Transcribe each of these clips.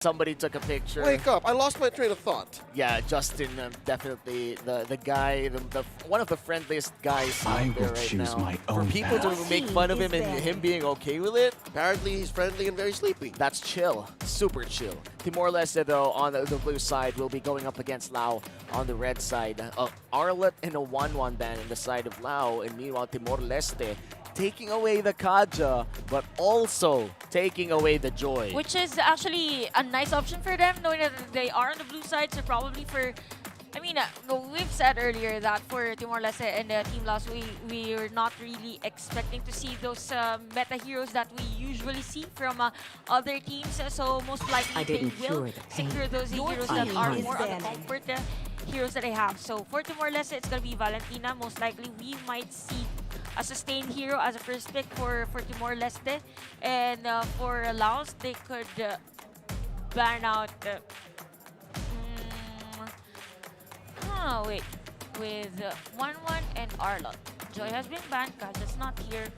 Somebody took a picture. Wake up! I lost my train of thought. Yeah, Justin, definitely the guy, the one of the friendliest guys out there right now. My For own people to path. make fun of him and him being okay with it, Apparently, he's friendly and very sleepy. that's chill. Super chill. Timor Leste, though, on the blue side, will be going up against Laos on the red side. Arlet and a 1-1 ban on the side of Laos, and meanwhile, Timor Leste taking away the Kaja, but also taking away the joy. Which is actually a nice option for them, knowing that they are on the blue side. So probably for, I mean, we've said earlier that for Timor Leste and Team Laos, we are not really expecting to see those meta heroes that we usually see from other teams. So most likely they will secure those heroes that are more on the comfort heroes that they have. So for Timor Leste, it's going to be Valentina. Most likely we might see a sustained hero as a first pick for Timor Leste. And for Laos, they could ban out... wait. With 1-1 and Arlot. Joy has been banned, Kaja's not here.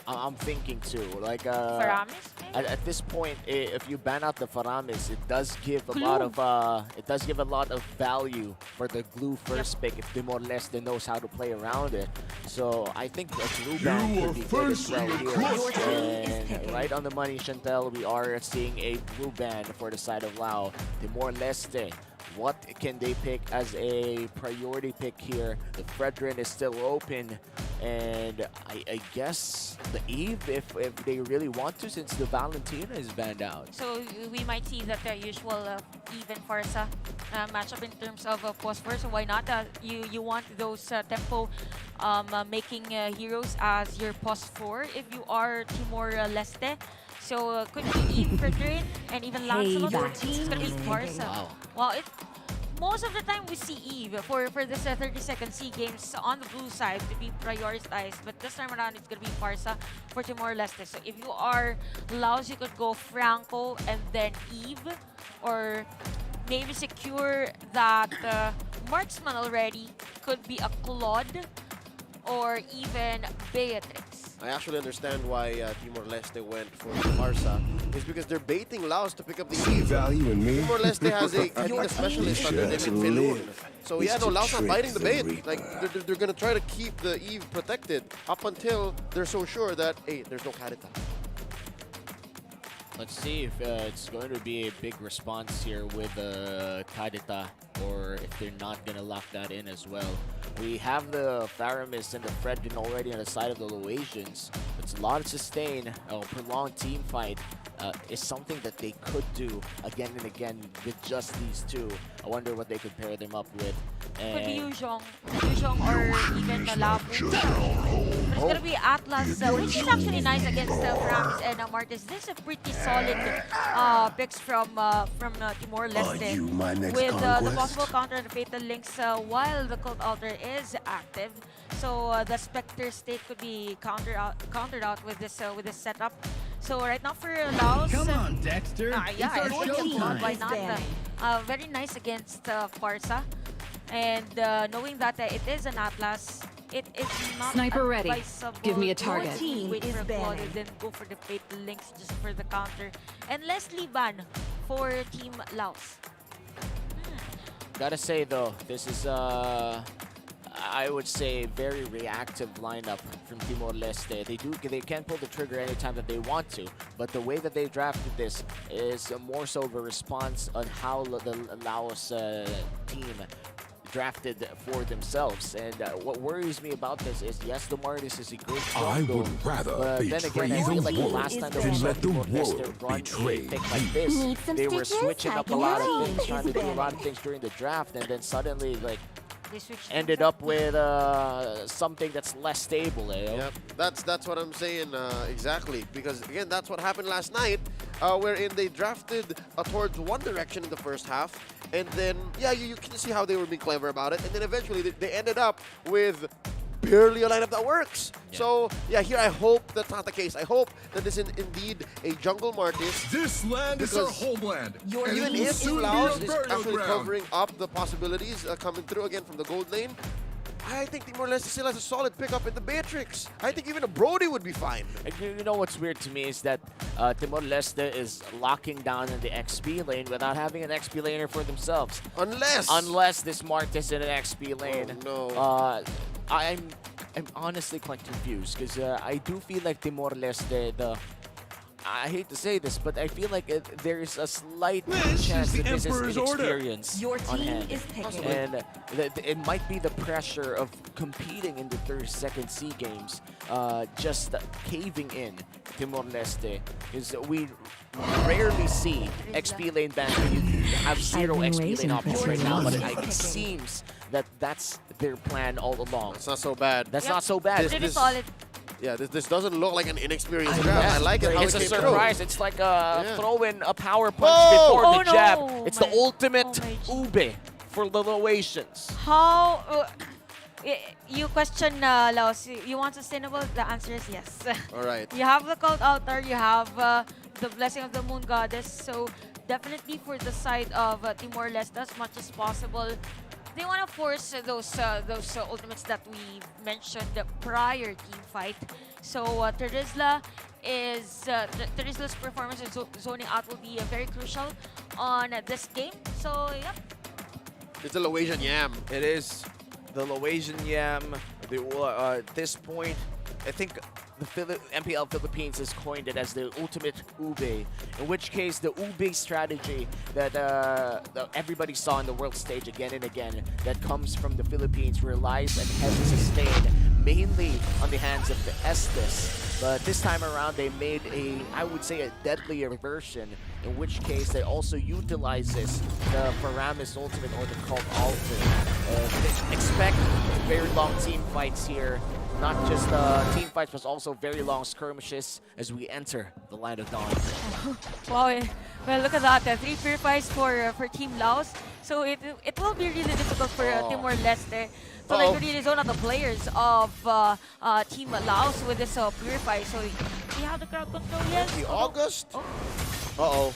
I'm thinking too. Like Faramis, maybe? at this point, if you ban out the Faramis, it does give a lot of value for the glue first pick if Timor Leste knows how to play around it. So I think a glue ban could be good as well here. And right on the money, Chantel, we are seeing a blue ban for the side of Laos. Timor Leste. What can they pick as a priority pick here? The Fredrin is still open, and I guess the Eve if they really want to, since the Valentina is banned out. So we might see that the usual Eve and Farsa matchup in terms of phosphor. So why not? You want those tempo making heroes as your phosphor if you are Timor Leste. So could be Eve, Fredrin, and even Lancelot. It's gonna be Farsa. Wow. Well, most of the time we see Eve for this 30-second C games on the blue side to be prioritized, but this time around it's gonna be Farsa for Timor Leste. So if you are Laos, you could go Franco and then Eve, or maybe secure that marksman already. Could be a Claude or even Beatrix. I actually understand why Timor Leste went for Farsa. It's because they're baiting Laos to pick up the Eve. Value in me? Timor Leste has a specialist under them in Felun. So yeah, no, Laos are biting the bait. Like, they're going to try to keep the Eve protected up until they're so sure that, hey, there's no Karita. Let's see if it's going to be a big response here with Kadita, or if they're not going to lock that in as well. We have the Faramis and the Fredrin already on the side of the Laotians. It's a lot of sustain. A prolonged team fight is something that they could do again and again with just these two. I wonder what they could pair them up with. Could be Yuzhong or even Malabu. But it's gonna be Atlas, which is actually nice against Faramis and Martis. This is a pretty solid picks from Timor Leste. With the possible counter and the Fatal Links while the Cult Altar is active. So the Spectre State could be countered out with this setup. So right now for Laos, come on, Dexter. Yeah, I It's our think showtime. why not? Very nice against Farsa, and knowing that it is an Atlas, it is not Sniper ready. advisable Give me a to target. wait for a Claude and then go for the Fatal Links just for the counter. And Leslie ban for Team Laos. Gotta say though, this is I would say very reactive lineup from Timor Leste. They can pull the trigger anytime that they want to, but the way that they drafted this is more so of a response on how the Laos team drafted for themselves. And what worries me about this is, yes, the Martis is a great I combo, would rather but then betray again, I feel the like the world last time that than we saw let the Timor Leste world run a betray pick like me. this, Need some they were stickers? switching up a Packing lot your of things, team trying to is do a lot banning. of things during the draft, and then suddenly, like, They switched ended up with something that's less stable. Yep, that's what I'm saying exactly. Because again, that's what happened last night, wherein they drafted towards one direction in the first half, and then yeah, you can see how they were being clever about it, and then eventually they ended up with barely a lineup that works. Yeah. So yeah, here I hope that's not the case. I hope that this is indeed a jungle Martis. This land is our Because homeland. Even will if soon be Laos our is burial actually ground. covering up the possibilities coming through again from the gold lane, I think Timor-Leste still has a solid pickup in the Beatrix. I think even a Brody would be fine. And you know what's weird to me is that Timor Leste is locking down in the XP lane without having an XP laner for themselves. Unless this Martis in an XP lane. Oh, no. I'm honestly quite confused because I do feel like Timor Leste, I hate to say this, but I feel like there is a slight chance that this is inexperience Your on team hand. is picking. And it might be the pressure of competing in the 32nd SEA Games, just caving in Timor Leste. Because we rarely see XP lane bans when you have zero XP lane options right now, but it seems that that's their plan all along. It's not so bad. That's Yep. not so bad. Pretty solid. Yeah, this doesn't look like an inexperienced draft. I like it how It's it a came through. surprise. It's like throw in a power punch Whoa! before Oh, the jab. no. It's the ultimate Oh, ube for the Laotians. How you question Laos? You want sustainable? The answer is yes. All right. You have the cult altar. You have the blessing of the moon goddess. So definitely for the side of Timor Leste, as much as possible, they want to force those ultimates that we mentioned prior team fight. So Terisla's performance in zoning out will be very crucial on this game. So yeah. It's a Laotian yam. It is the Laotian yam. At this point, I think the MPL Philippines has coined it as the ultimate ube, in which case the ube strategy that everybody saw on the world stage again and again that comes from the Philippines relies and heavy sustained mainly on the hands of the Estes. But this time around they made I would say a deadlier version, in which case they also utilizes the Paramis ultimate or the Cult Altar. Expect very long team fights here. Not just team fights, but also very long skirmishes as we enter the Land of Dawn. Wow, well, look at that. 3 purifies for Team Laos. So it will be really difficult for Timor Leste to like really zone out the players of Team Laos with this purify. So we have the crowd control, yes. The August. Oh.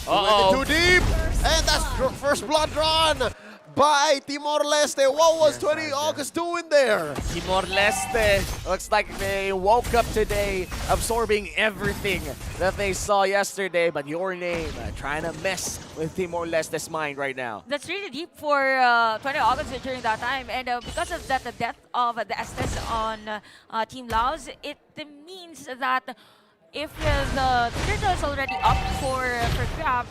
Uh-oh. We went too deep. And that's first blood drawn by Timor-Leste. What was 20 August doing there? Timor Leste looks like they woke up today absorbing everything that they saw yesterday, but your name trying to mess with Timor Leste's mind right now. That's really deep for 20 August during that time. And because of that, the death of the Estes on Team Laos, it means that if the turtle is already up for grabs,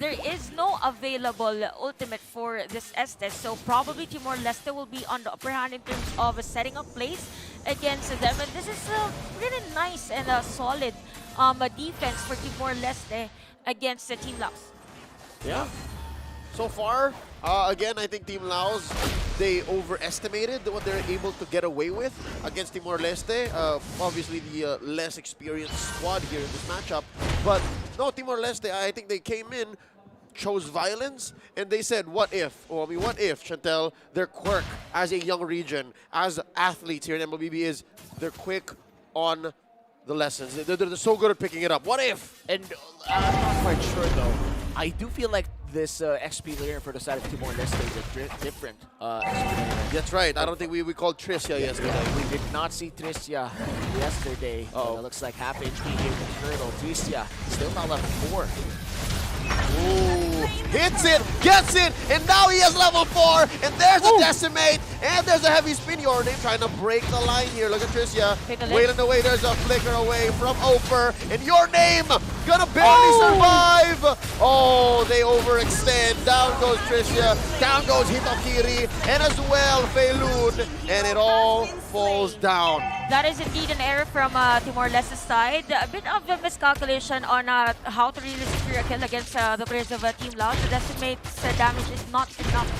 there is no available ultimate for this Estes, so probably Timor Leste will be on the upper hand in terms of setting up plays against them. And this is really nice and solid defense for Timor Leste against Team Laos. Yeah. So far, again, I think Team Laos, they overestimated what they're able to get away with against Timor-Leste. Obviously, the less experienced squad here in this matchup. But no, Timor-Leste, I think they came in, chose violence, and they said, what if? Well, I mean, what if, Chantel, their quirk as a young region, as athletes here in Mlbb is they're quick on the lessons. They're so good at picking it up. What if? And I'm not quite sure though. I do feel like this XP layer for the side of Timor Leste is a different XP layer. That's right. I don't think we called Tricia yesterday. We did not see Tricia yesterday. Looks like half HP here with Turtle. Tricia still not level 4. Ooh, hits it, gets it, and now he has level 4, and there's a Decimate, and there's a heavy spin. Your name trying to break the line here. Look at Tricia, wailing away. There's a flicker away from Oper, and your name gonna barely survive. Oh, they overextend. Down goes Tricia, down goes Hitokiri, and as well Feilun, and it all falls down. That is indeed an error from Timor-Leste's side. A bit of a miscalculation on how to really secure a kill against the players of Team Laos. The Decimate's damage is not enough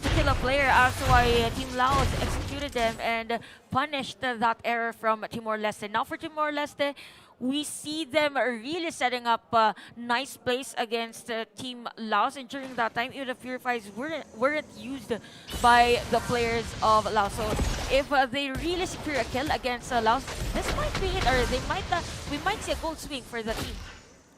to kill a player. That's why Team Laos executed them and punished that error from Timor-Leste. Now for Timor-Leste, we see them really setting up nice plays against Team Laos, and during that time, even the Purifies weren't used by the players of Laos. So if they really secure a kill against Laos, this might be it, or we might see a gold swing for the team.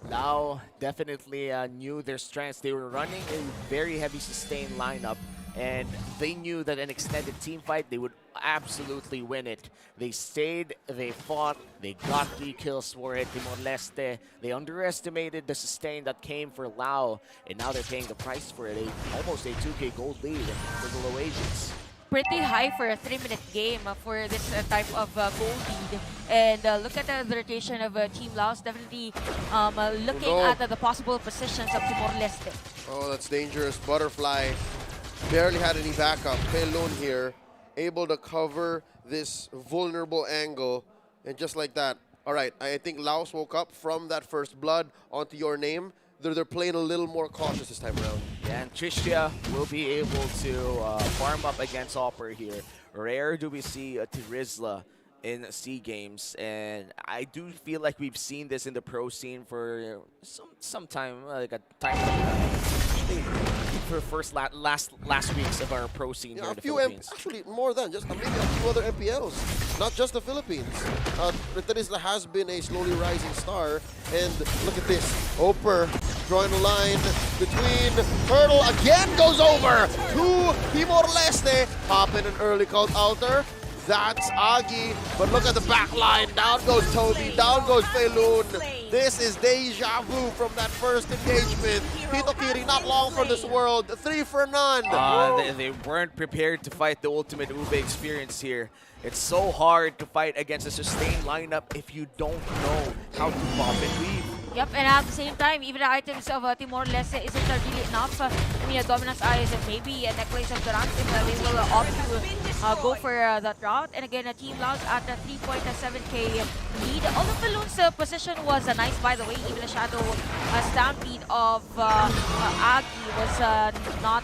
Lao definitely knew their strengths. They were running a very heavy sustained lineup, and they knew that an extended team fight, they would absolutely win it. They stayed, they fought, they got 3 kills for it. Timor-Leste, they underestimated the sustain that came for Lao, and now they're paying the price for it. Almost a 2K gold lead for the Laoasians. Pretty high for a 3-minute game for this type of goal lead. And look at the rotation of Team Laos. Definitely looking no. at the possible positions of Timor-Leste. Oh, that's dangerous. Butterfly barely had any backup. Pelon here, able to cover this vulnerable angle. And just like that, all right, I think Laos woke up from that first blood onto your name. They're playing a little more cautious this time around. Yeah, and Tricia will be able to farm up against Hopper here. Rare do we see Tirizla in SEA Games, and I do feel like we've seen this in the pro scene for some time, like a time for last weeks of our pro scene here in the Philippines. Actually more than just maybe a few other MPLs, not just the Philippines. Tirizla has been a slowly rising star, and look at this. Hopper drawing a line between Turtle again goes over to Timor-Leste. Pop in an early called altar. That's Agi, but look at the back line. Down goes Toby, down goes Feilun. This is deja vu from that first engagement. Hitokiri not long for this world. 3 for none. They weren't prepared to fight the ultimate Ube experience here. It's so hard to fight against a sustained lineup if you don't know how to pop and weave. Yep, and at the same time, even the items of Timor-Leste isn't really enough. I mean, a Dominance Eyes and maybe a Necklace of Durantim, they will opt to go for that route. And again, Team Laos at a 3.7k lead. Although Balloon's position was nice, by the way. Even the Shadow Stampede of Agi was not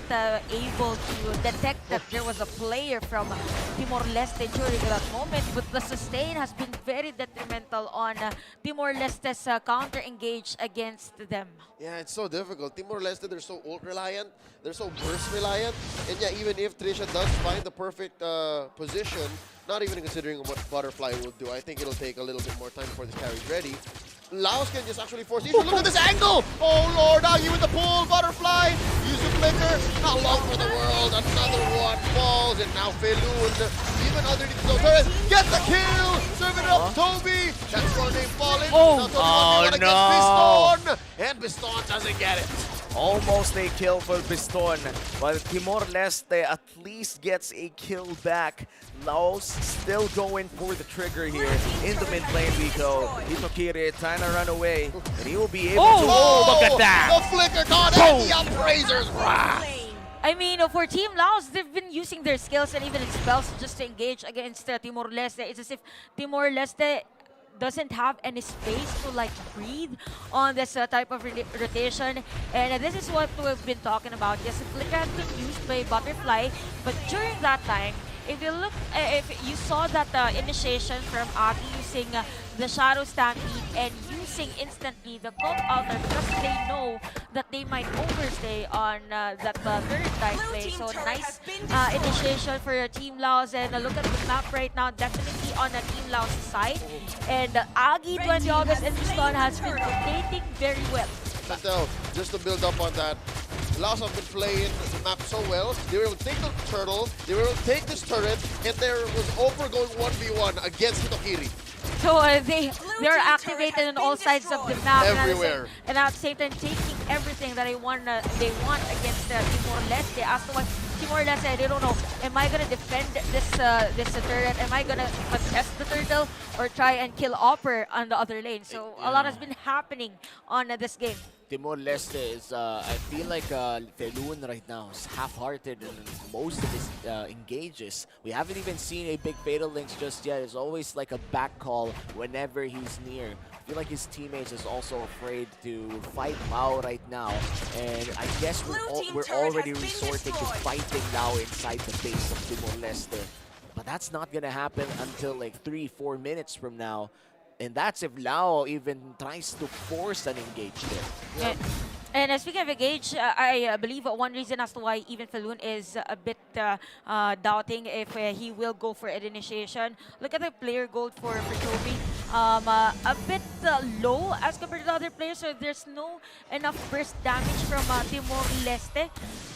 able to detect that there was a player from Timor-Leste during that moment. But the sustain has been very detrimental on Timor-Leste's counter-engage against them. Yeah, it's so difficult. Timor-Leste, they're so ult-reliant, they're so burst-reliant, and yeah, even if Trisha does find the perfect position, not even considering what Butterfly will do, I think it'll take a little bit more time before this carry's ready. Laos can just actually force issue. Look at this angle! Oh lord, Agi with the pull, Butterfly! Use the flicker, not long for the world, another one falls, and now Feilun, even underneath the turret, gets the kill! Serving it up, Toby! That's your name falling. Oh, now Toby against Piston! And Piston doesn't get it. Almost a kill for Piston, but Timor-Leste at least gets a kill back. Laos still going for the trigger here. In the mid lane we go. Hitokiri trying to run away, and he will be able to... Oh, look at that! The flicker caught and the Upraisers! I mean, for Team Laos, they've been using their skills and even spells just to engage against Timor-Leste. It's as if Timor-Leste doesn't have any space to like breathe on this type of rotation, and this is what we've been talking about. Yes, Flicker has been used by Butterfly, but during that time, if you look, if you saw that initiation from Agi using the Shadow Stampede and using instantly the Cult Altar because they know that they might overstay on that third dive play. So nice initiation for Team Laos, and look at the map right now, definitely on the Team Laos side. And Agi, 20 August, and Piston has been rotating very well. But just to build up on that, Laos have been playing the map so well. They were able to take the turtle, they were able to take this turret, and there was Oprah going 1v1 against Hitokiri. So they're activated on all sides of the map. Everywhere. And at the same time, taking everything that they want against Timor-Leste. As to what Timor-Leste, they don't know, am I going to defend this turret? Am I going to contest the turtle? Or try and kill Opper on the other lane? So a lot has been happening on this game. Timor-Leste is, I feel like Feilun right now is half-hearted in most of his engages. We haven't even seen a big Fatal Links just yet. It's always like a back call whenever he's near. I feel like his teammates is also afraid to fight Lao right now. And I guess we're already resorting to fighting Lao inside the base of Timor-Leste. But that's not gonna happen until like 3-4 minutes from now. And that's if Lao even tries to force an engage there. And speaking of engage, I believe one reason as to why even Feilun is a bit doubting if he will go for an initiation. Look at the player gold for Toby. a bit low as compared to the other players, so there's no enough burst damage from Timor Leste.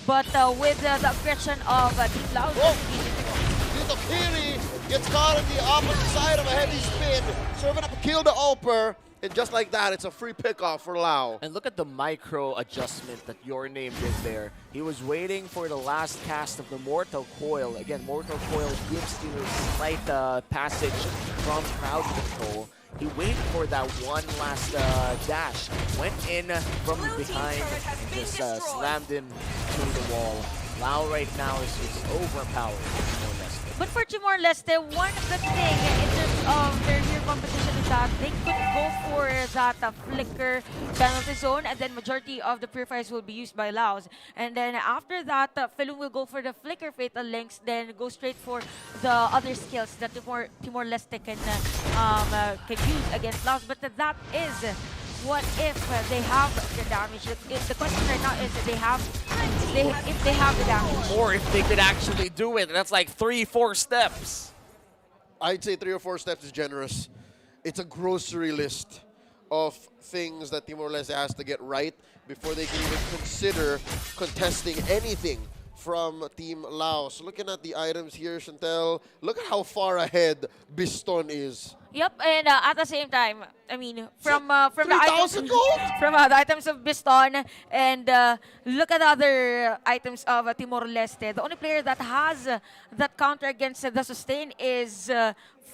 But with the aggression of Team Laos, Oh! it's easy to go. Hitokiri gets caught on the opposite side of a heavy spin, serving up a kill to Alper, and just like that, it's a free pickoff for Lau. And look at the micro adjustment that Your Name did there. He was waiting for the last cast of the Mortal Coil. Again, Mortal Coil gives you a slight passage from crowd control. He waited for that one last dash, went in from behind, and just slammed him to the wall. Lau right now is just overpowered, more or less. But for Timor Leste, one good thing in terms of their rear competition is that they could go for that flicker penalty zone, and then majority of the purifiers will be used by Laos. And then after that, Felun will go for the flicker fatal links, then go straight for the other skills that Timor Leste can use against Laos. But that is what if they have the damage. The question right now is if they have the damage. Or if they could actually do it. That's like 3-4 steps. I'd say 3 or 4 steps is generous. It's a grocery list of things that Timor-Leste has to get right before they can even consider contesting anything from Team Laos. Looking at the items here, Chantel, look at how far ahead Biston is. Yep, and at the same time, I mean, from the items 3,000 gold? from the items of Biston, and look at the other items of Timor Leste. The only player that has that counter against the sustain is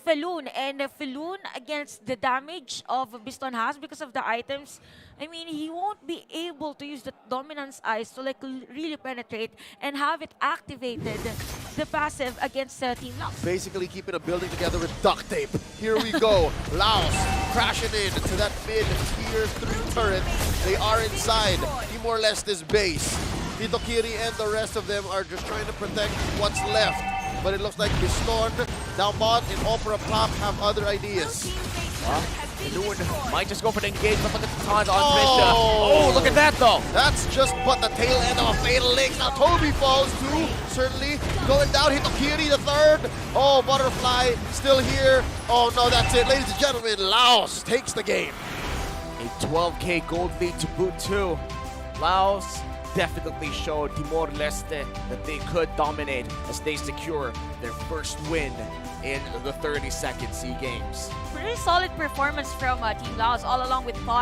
Felun, and Felun against the damage of Biston has because of the items. I mean, he won't be able to use the dominance eyes to like really penetrate and have it activated, the passive against Team Laos. Basically keeping a building together with duct tape. Here we go. Laos crashing in to that mid-tier 3 turret. They are inside Timor-Leste's base. Hitokiri and the rest of them are just trying to protect what's left. But it looks like Biston, Downbot, and Opera Plop have other ideas. Felun might just go for the engagement. Look at the taunt on Oh! Trisha. Oh, look at that though. That's just but the tail end of a fatal link. Now Toby falls too, certainly. Going down, Hitokiri the third. Oh, Butterfly still here. Oh no, that's it. Ladies and gentlemen, Laos takes the game. A 12K gold lead to boot too. Laos definitely showed Timor-Leste that they could dominate as they secure their first win in the 32nd SEA Games. Pretty solid performance from Team Laos all along with Pot